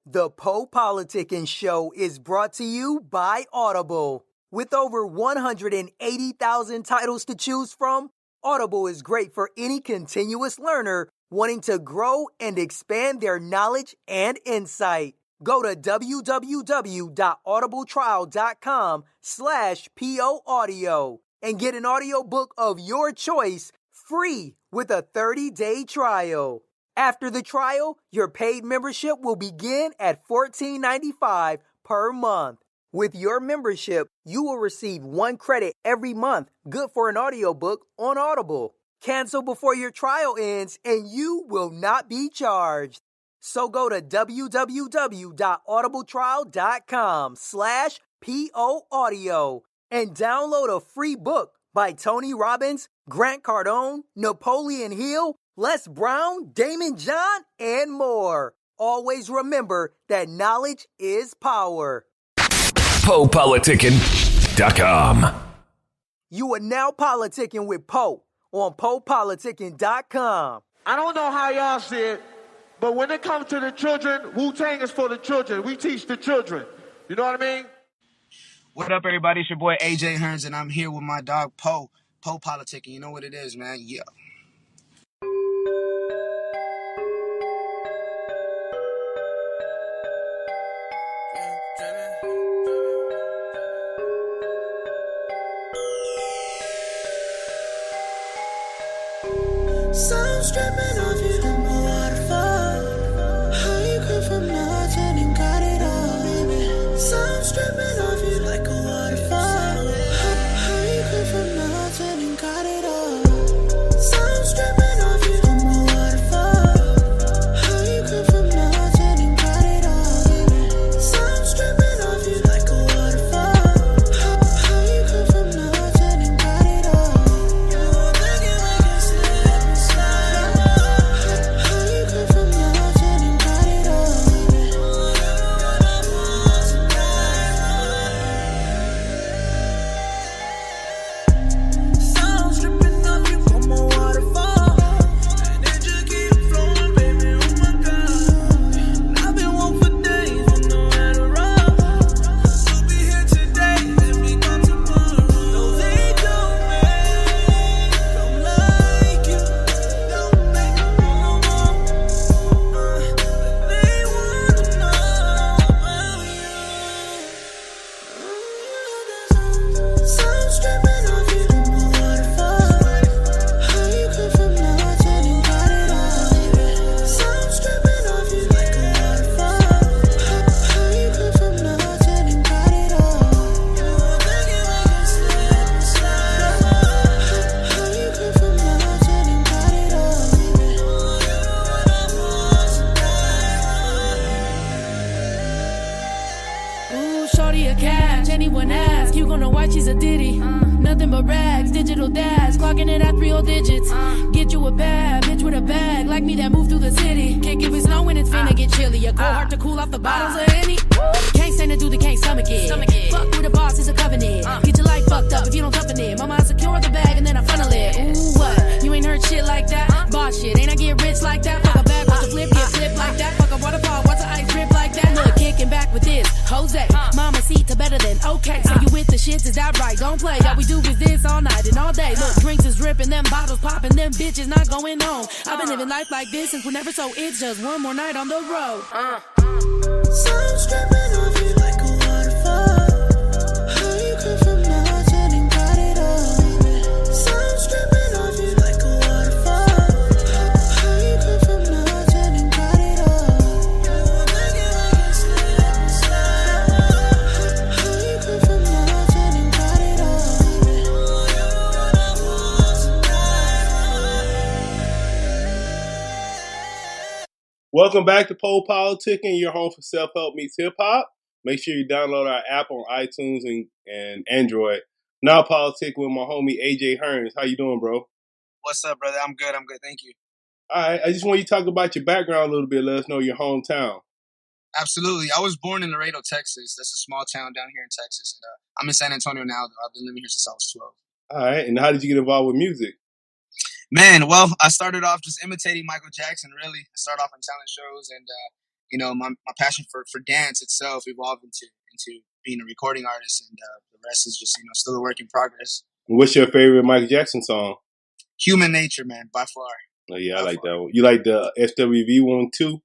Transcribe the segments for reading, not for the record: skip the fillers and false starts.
The PoPolitickin show is brought to you by Audible. With over 180,000 titles to choose from, Audible is great for any continuous learner wanting to grow and expand their knowledge and insight. Go to www.audibletrial.com/POAudio and get an audiobook of your choice free with a 30-day trial. After the trial, your paid membership will begin at $14.95 per month. With your membership, you will receive 1 credit every month, good for an audiobook on Audible. Cancel before your trial ends and you will not be charged. So go to www.audibletrial.com/POAudio and download a free book by Tony Robbins, Grant Cardone, Napoleon Hill, Les Brown, Damon John, and more. Always remember that knowledge is power. PoPolitickin.com. You are now politicking with Poe on PoPolitickin.com. I don't know how y'all see it, but when it comes to the children, Wu-Tang is for the children. We teach the children. You know what I mean? What up, everybody? It's your boy AJ Hernz, and I'm here with my dog Poe. PoPolitickin. You know what it is, man. Yeah. Sounds dripping off you from a waterfall. How you come from nothing and got it all, baby. Sounds dripping off you like a waterfall. How you come from nothing and got it all. Sounds dripping off you from a waterfall. How you come from nothing and got it all, baby. Sounds dripping off you like a waterfall. How you come from nothing and got it all. You were thinking we could slip and slide. How you come from nothing and got it all, baby. You were what I want tonight. Sounds dripping off you from a waterfall, and it just keep flowing, baby. Oh my God, and I've been woke for days with no matter what. You'll be here today, then we gone tomorrow. No, they don't make them like you. Don't make them no more. They wanna know about you. Sounds dripping off you from a waterfall. How you come from nothing and got it all, baby. Sounds dripping off you like a waterfall. How you come from nothing and got it all. You were thinking we could slip and slide. How you come from nothing and got it all, baby. You what I want tonight. Ooh, shorty a catch. Anyone ask, you gonna watch she's a ditty. Nothing but rags, digital dash, clocking it at 3 old digits. Get you a bad bitch with a bag, like me that move through the city. Kick if it's snow when it's finna get chilly. A cold heart to cool off the bottles of any. Can't stand a dude that can't stomach it. Fuck with a boss, it's a covenant. Get your life fucked up if you don't toughen it. Mama, I secure the bag and then I funnel it. Ooh, what? You ain't heard shit like that? Boss shit, ain't I get rich like that? Fuck a bag, watch a flip, get flipped like that. Fuck a waterfall, watch the ice drip like that. Look, kicking back with this, Jose. Mama seat to better than okay. So you with the shits, is that right? Don't play. All we do is this all night and all day. Look, drinks is ripping, them bottles popping, them bitches not going home. I've been living life like this since whenever, so it's just one more night on the road. Sounds dripping off you like a waterfall. How you come from nothing and got it all, baby. Sounds dripping off you like a waterfall. How you come from nothing and got it all. You were thinking we could slip and slide. How you come from nothing and got it all, baby. You what I want tonight. Welcome back to PoPolitickin, your home for self-help meets hip-hop. Make sure you download our app on iTunes and Android. Now politic with my homie AJ Hernz. How you doing, bro? What's up, brother? I'm good. Thank you. All right, I just want you to talk about your background a little bit. Let us know your hometown. Absolutely. I was born in Laredo, Texas. That's a small town down here in Texas. And I'm in San Antonio now, though. I've been living here since I was 12. All right, and how did you get involved with music? Man, well, I started off just imitating Michael Jackson, really. I started off in talent shows, and my passion for dance itself evolved into being a recording artist, and the rest is just still a work in progress. What's your favorite Michael Jackson song? Human Nature, man, by far. Oh yeah, I like that one. You like the SWV one too?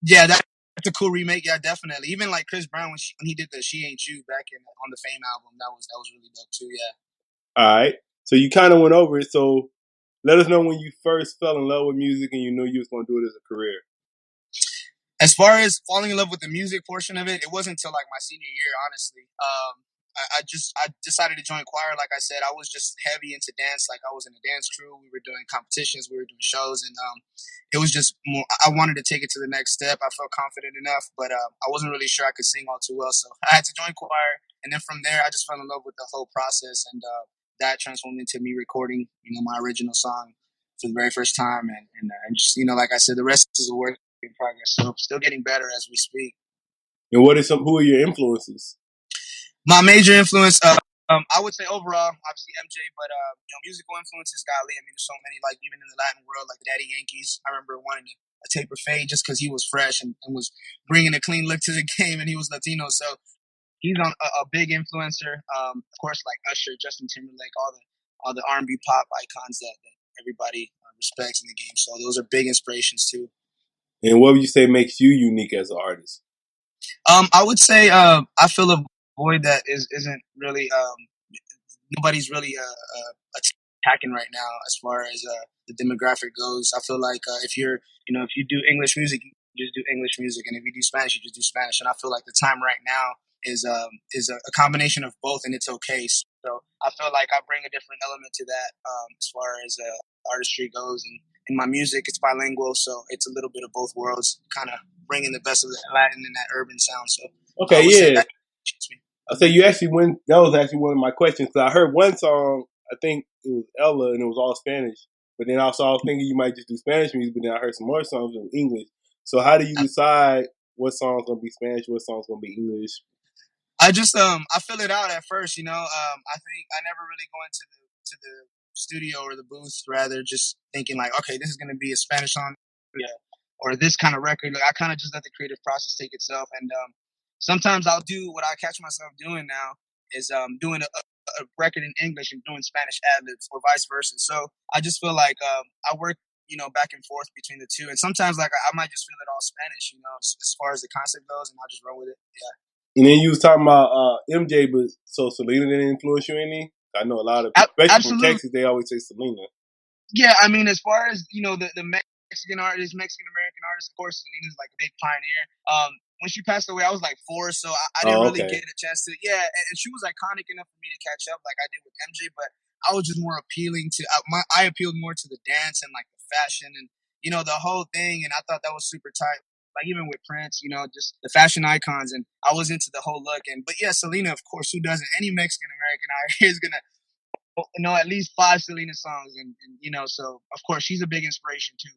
Yeah, that's a cool remake. Yeah, definitely. Even like Chris Brown when he did the "She Ain't You" back on the Fame album, that was really dope too. Yeah. All right. So you kind of went over it. So let us know when you first fell in love with music and you knew you was going to do it as a career. As far as falling in love with the music portion of it, it wasn't until like my senior year, honestly. I decided to join choir. Like I said, I was just heavy into dance. Like I was in a dance crew. We were doing competitions. We were doing shows, and it was just more. I wanted to take it to the next step. I felt confident enough, but I wasn't really sure I could sing all too well. So I had to join choir, and then from there, I just fell in love with the whole process, and that transformed into me recording, my original song for the very first time, and just like I said, the rest is a work in progress. So still getting better as we speak. And who are your influences? My major influence, I would say overall, obviously MJ, but musical influences, golly, I mean, there's so many, like even in the Latin world, like Daddy Yankees. I remember wanting a taper fade just because he was fresh and was bringing a clean look to the game, and he was Latino, so he's on a big influencer. Of course, like Usher, Justin Timberlake, all the R&B pop icons that everybody respects in the game. So those are big inspirations too. And what would you say makes you unique as an artist? I would say I feel a void that isn't really nobody's really attacking right now as far as the demographic goes. I feel like if you do English music, you just do English music, and if you do Spanish, you just do Spanish. And I feel like the time right now is a combination of both, and it's okay. So I feel like I bring a different element to that as far as artistry goes, and in my music, it's bilingual, so it's a little bit of both worlds, kind of bringing the best of the Latin and that urban sound. So okay, yeah. Me. I say you actually went. That was actually one of my questions because I heard one song. I think it was Ella, and it was all Spanish. But then also I was thinking you might just do Spanish music. But then I heard some more songs in English. So how do you decide what song's gonna be Spanish, what song's gonna be English? I just I fill it out at first. I think I never really go into the studio or the booth, rather just thinking like, okay, this is gonna be a Spanish song, or this kind of record. Like I kind of just let the creative process take itself, and sometimes I'll do what I catch myself doing now is doing a record in English and doing Spanish ad-libs or vice versa. So I just feel like I work, back and forth between the two. And sometimes like I might just feel it all Spanish, as far as the concept goes, and I'll just run with it. Yeah. And then you was talking about MJ, but so Selena didn't influence you any? I know a lot of people, especially from Texas, they always say Selena. Yeah, I mean, as far as, the Mexican American artist, of course, Selena's like a big pioneer. When she passed away, I was like 4, so I didn't really get a chance to. Yeah, and she was iconic enough for me to catch up, like I did with MJ. But I was just more appealing to. I appealed more to the dance and like the fashion and the whole thing, and I thought that was super tight. Like even with Prince, just the fashion icons, and I was into the whole look. But yeah, Selena, of course, who doesn't? Any Mexican American out here is gonna know at least 5 Selena songs, and so of course she's a big inspiration too.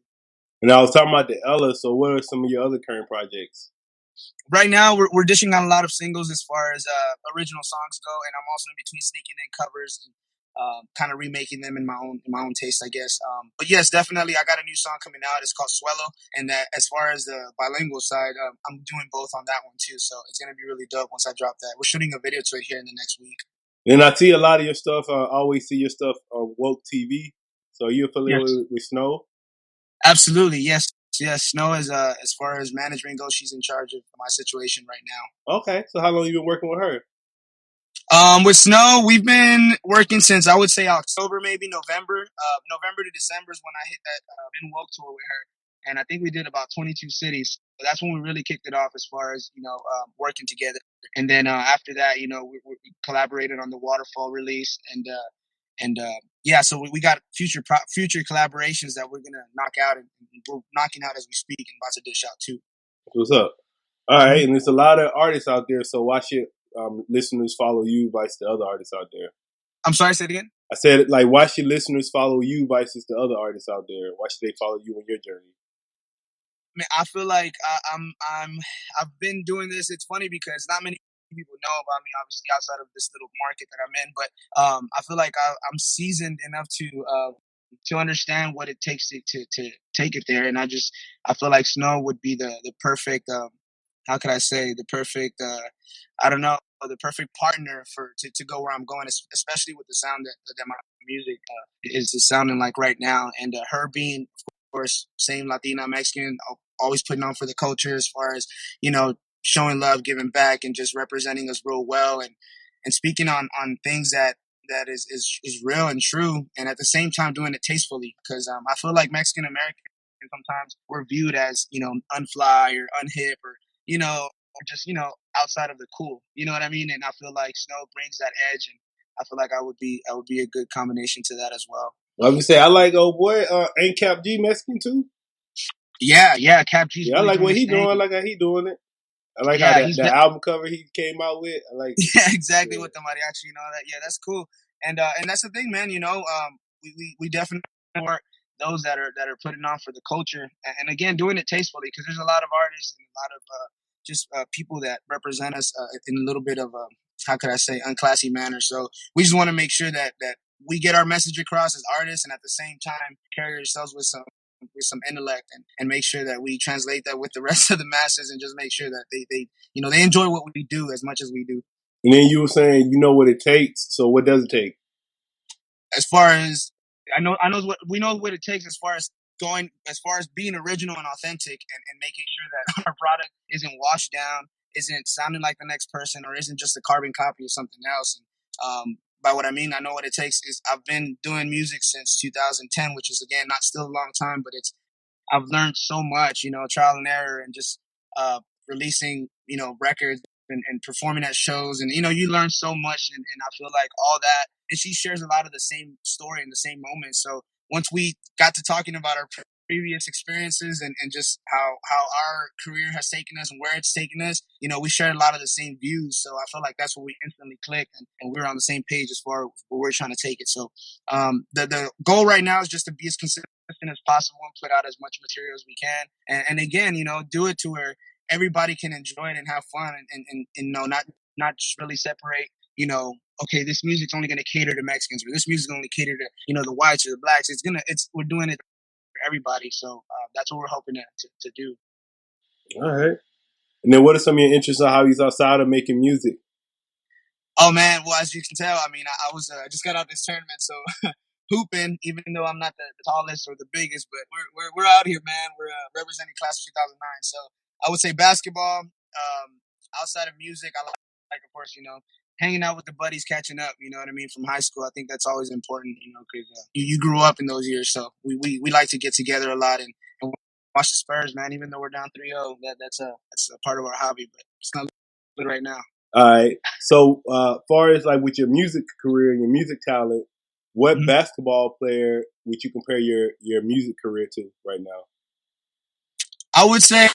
And I was talking about the Ella. So what are some of your other current projects? Right now, we're dishing out a lot of singles as far as original songs go, and I'm also in between sneaking in covers and kind of remaking them in my own taste, I guess. But yes, definitely, I got a new song coming out. It's called Swello, and as far as the bilingual side, I'm doing both on that one too. So it's gonna be really dope once I drop that. We're shooting a video to it here in the next week. And I see a lot of your stuff. I always see your stuff on Woke TV. So are you affiliated with Snow? Absolutely, yes. Snow is as far as management goes, she's in charge of my situation right now. Okay, so how long have you been working with her? With Snow, we've been working since I would say October, maybe November. November to December is when I hit that in Woke tour with her, and I think we did about 22 cities. So that's when we really kicked it off as far as working together. And then after that, we collaborated on the Waterfall release, and so we got future collaborations that we're gonna knock out, and we're knocking out as we speak, and about to dish out too. What's up? All right, and there's a lot of artists out there, so why should listeners follow you versus the other artists out there? I'm sorry, say it again. I said, like, why should listeners follow you versus the other artists out there? Why should they follow you on your journey? Man, I feel like I've been doing this. It's funny because not many people know about me, obviously, outside of this little market that I'm in. But I feel like I'm seasoned enough to to understand what it takes to take it there. And I feel like Snow would be the perfect how could I say, the perfect I don't know, the perfect partner to go where I'm going, especially with the sound that my music is sounding like right now. And her being, of course, same Latina, Mexican, always putting on for the culture as far as, showing love, giving back, and just representing us real well, and speaking on things that is real and true, and at the same time doing it tastefully. Because I feel like Mexican Americans sometimes we're viewed as unfly or unhip or or just outside of the cool. You know what I mean? And I feel like Snow brings that edge, and I feel like I would be a good combination to that as well. I would say I like old boy. Ain't Cap G Mexican too? Yeah, Cap G's Yeah, I really like doing what his he doing. I thing. like how he doing it. I like how Yeah, that album cover he came out with. I like. yeah, exactly, Yeah. with the mariachi and all that. Yeah, that's cool. And that's the thing, man. We definitely support those that are putting on for the culture, and again, doing it tastefully, because there's a lot of artists and a lot of just people that represent us in a little bit of how could I say, unclassy manner. So we just want to make sure that we get our message across as artists, and at the same time carry ourselves with some intellect, and make sure that we translate that with the rest of the masses, and just make sure that they enjoy what we do as much as we do. And then you were saying you know what it takes. So what does it take? As far as I know what we know what it takes as far as being original and authentic, and making sure that our product isn't washed down, isn't sounding like the next person, or isn't just a carbon copy of something else. And by what I mean, I know what it takes is I've been doing music since 2010, which is again not still a long time, but I've learned so much, trial and error, and just releasing, records, and performing at shows, and you learn so much, and I feel like all that, and she shares a lot of the same story and the same moments. So once we got to talking about our previous experiences, and just how our career has taken us and where it's taken us, we shared a lot of the same views. So I feel like that's where we instantly clicked, and we were on the same page as far as where we're trying to take it. So the goal right now is just to be as consistent as possible and put out as much material as we can, and again, do it to where everybody can enjoy it and have fun, and not just really separate, okay, this music's only going to cater to Mexicans, or this music's only cater to the whites or the blacks. We're doing it for everybody. So that's what we're hoping to do. All right. And then what are some of your interests or hobbies outside of making music? Oh man, well, as you can tell, I mean, I just got out this tournament, so hooping, even though I'm not the tallest or the biggest, but we're out here, man. We're representing class of 2009. So I would say basketball. Outside of music, I like, of course, hanging out with the buddies, catching up. You know what I mean, from high school. I think that's always important, because you grew up in those years. So we like to get together a lot, and watch the Spurs, man. Even though we're down 3-0, that's a part of our hobby, but it's not good right now. All right. So, far as like with your music career and your music talent, what basketball player would you compare your music career to right now? I would say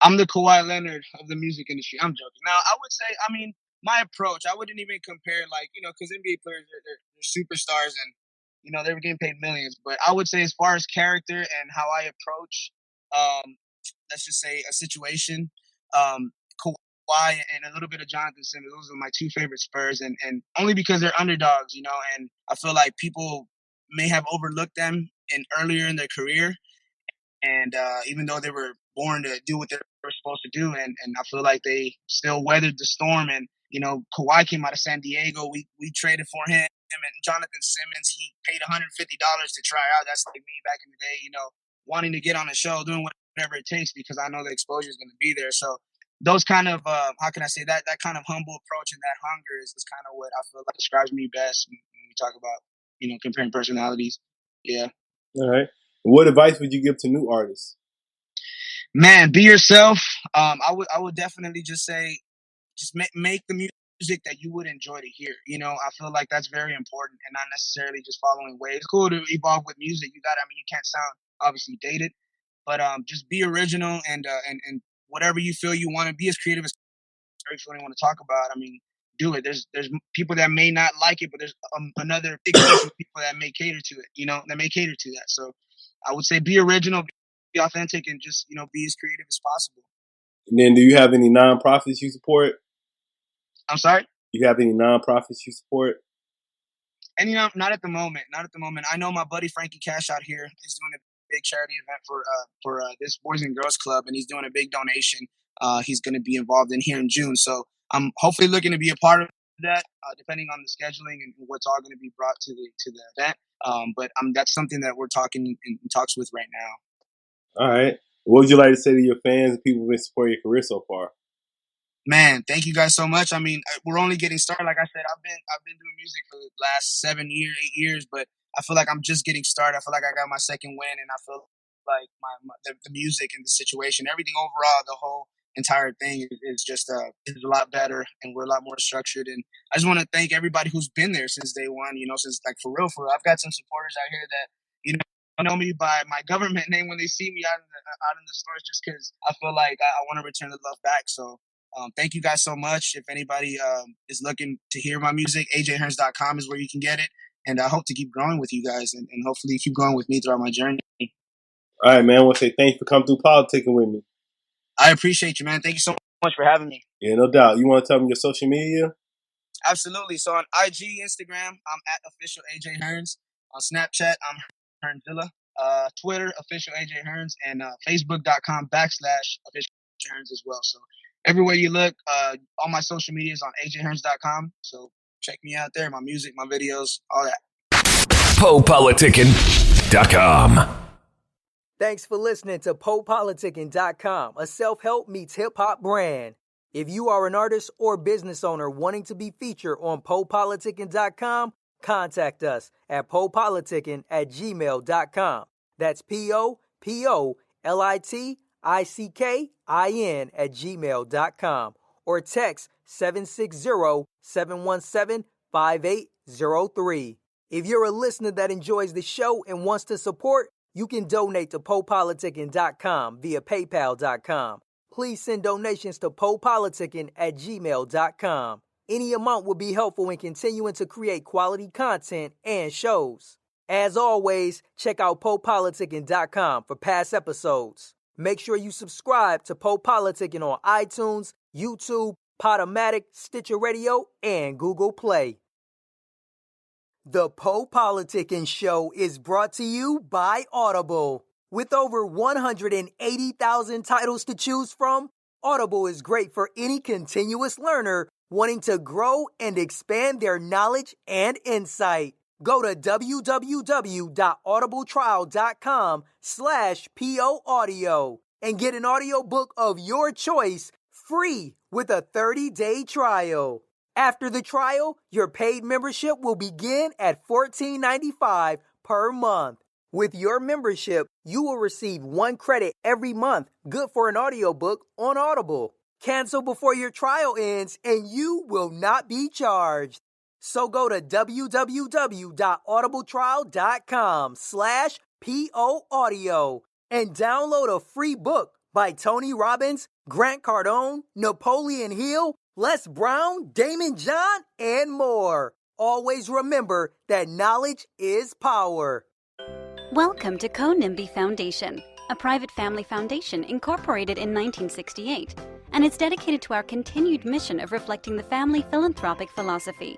I'm the Kawhi Leonard of the music industry. I'm joking. Now, I would say, I mean, my approach, I wouldn't even compare, like, because NBA players, they're superstars, and, they're getting paid millions. But I would say, as far as character and how I approach, let's just say, a situation, Kawhi and a little bit of Jonathan Simmons, those are my two favorite Spurs, and only because they're underdogs, and I feel like people may have overlooked them earlier in their career. And even though they were born to do what they were supposed to do, and I feel like they still weathered the storm. And Kawhi came out of San Diego. We traded for him, and Jonathan Simmons, he paid $150 to try out. That's like me back in the day, wanting to get on a show, doing whatever it takes, because I know the exposure is going to be there. So those kind of how can I say, that kind of humble approach and that hunger is kind of what I feel like describes me best when we talk about comparing personalities. Yeah. All right. What advice would you give to new artists? Man, be yourself. I would definitely just say, just make the music that you would enjoy to hear. I feel like that's very important, and not necessarily just following waves. It's cool to evolve with music. You can't sound obviously dated, but just be original, and whatever you feel you want to be, as creative as you want to talk about. I mean, do it. There's people that may not like it, but there's another big piece of people that may cater to it. That may cater to that. So I would say be original, be authentic, and just be as creative as possible. And then, do you have any nonprofits you support? I'm sorry? Do you have any nonprofits you support? And not at the moment. Not at the moment. I know my buddy Frankie Cash out here is doing a big charity event for this Boys and Girls Club, and he's doing a big donation. He's going to be involved in here in June, so I'm hopefully looking to be a part of that, depending on the scheduling and what's all going to be brought to the event. But that's something that we're talking in talks with right now. All right. What would you like to say to your fans and people who've been supporting your career so far? Man, thank you guys so much. I mean, we're only getting started. Like I said, I've been doing music for the last 8 years, but I feel like I'm just getting started. I feel like I got my second win, and I feel like the music and the situation, everything overall, the whole entire thing is just is a lot better, and we're a lot more structured. And I just want to thank everybody who's been there since day one. Since like for real. I've got some supporters out here that know me by my government name when they see me out in the stores, just because I feel like I want to return the love back. So. Thank you guys so much. If anybody is looking to hear my music, ajhernz.com is where you can get it. And I hope to keep growing with you guys and hopefully keep growing with me throughout my journey. All right, man. I want to say thanks for coming through politicking with me. I appreciate you, man. Thank you so much for having me. Yeah, no doubt. You want to tell me your social media? Absolutely. So on IG, Instagram, I'm at official AJ Hernz. On Snapchat, I'm Hernzilla. Twitter, official AJ Hernz. And Facebook.com/official Hernz as well. So everywhere you look, all my social media is on ajhernz.com. So check me out there, my music, my videos, all that. PoPolitickin.com. Thanks for listening to PoPolitickin.com, a self-help meets hip-hop brand. If you are an artist or business owner wanting to be featured on PoPolitickin.com, contact us at PoPolitickin@gmail.com. That's PoPolitickin@gmail.com or text 760-717-5803. If you're a listener that enjoys the show and wants to support, you can donate to PoPolitickin.com via PayPal.com. Please send donations to PoPolitickin@gmail.com. Any amount will be helpful in continuing to create quality content and shows. As always, check out PoPolitickin.com for past episodes. Make sure you subscribe to PoPolitickin on iTunes, YouTube, Podomatic, Stitcher Radio, and Google Play. The PoPolitickin Show is brought to you by Audible. With over 180,000 titles to choose from, Audible is great for any continuous learner wanting to grow and expand their knowledge and insight. Go to www.audibletrial.com/POAudio and get an audiobook of your choice free with a 30-day trial. After the trial, your paid membership will begin at $14.95 per month. With your membership, you will receive 1 credit every month, good for an audiobook on Audible. Cancel before your trial ends and you will not be charged. So go to www.audibletrial.com/POAudio and download a free book by Tony Robbins, Grant Cardone, Napoleon Hill, Les Brown, Damon John, and more. Always remember that knowledge is power. Welcome to Co-NIMBY Foundation, a private family foundation incorporated in 1968, and it's dedicated to our continued mission of reflecting the family philanthropic philosophy.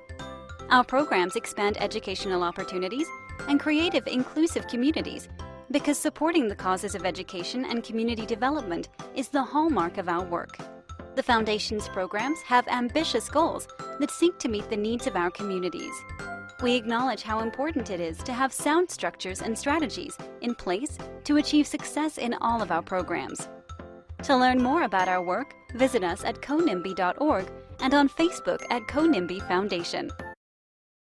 Our programs expand educational opportunities and creative, inclusive communities because supporting the causes of education and community development is the hallmark of our work. The Foundation's programs have ambitious goals that seek to meet the needs of our communities. We acknowledge how important it is to have sound structures and strategies in place to achieve success in all of our programs. To learn more about our work, visit us at conimby.org and on Facebook at Co-NIMBY Foundation.